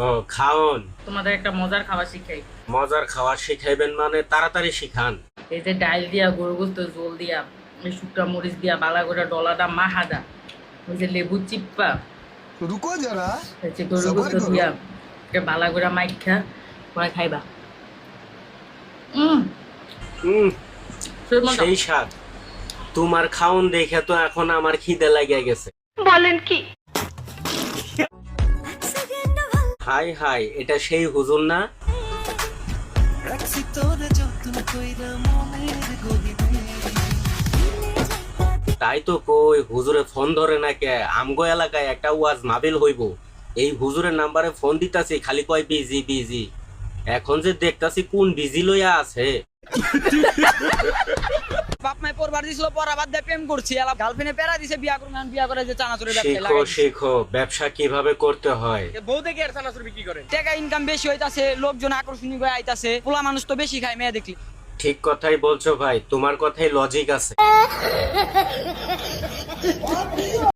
ও খাওন। তোমাদের একটা মজার খাবার শিখাই। মজার খাওয়া শিখাইবেন মানে তাড়াতাড়ি শিখান। এই যে ডাইল দিয়া গরু গোস্ত জোল দিয়া এই শুকনা মরিচ দিয়া বালা করে ডলাটা মাহাদা, ওই যে লেবু চিপ্পা, रुको जरा এই যে গরু सबर গোস্ত करो দিয়া বালা করে মাইখা পরে খাইবা। হুম, হুম, সেই স্বাদ। তোমার খাওন দেখে তো এখন আমার খিদে লাগিয়ে গেছে। বলেন কি? হাই হাই, এটা সেই হুজুর না? তাই তো কই, হুজুরে ফোন ধরে না কে? আমগো এলাকায় একটা ওয়াজ মাহফিল হইব, এই হুজুরের নাম্বারে ফোন দিতাছি, খালি কয় বিজি বিজি। এখন যে দেখতাছি কোন বিজি লইয়া আছে। বাপ মাই পরবার দিছিল, পড়া বাদ দিয়ে প্রেম করছি, এলা গার্লফ্রেন্ডে পেরা দিছে, বিয়া করুন, বিয়া করে যে চানাচুরের ব্যবসা শেখো লাগাই। শেখো, ব্যবসা কিভাবে করতে হয়। বউ দেখে আর চানাচুর বিক্রি করে, টাকা ইনকাম বেশি হইতাছে, লোকজন আকর্ষণীয় হয়ে আইতাছে, পোলা মানুষ তো বেশি খায় মেয়ে দেখলি। ঠিক কথাই বলছো ভাই, তোমার কথাই লজিক আছে।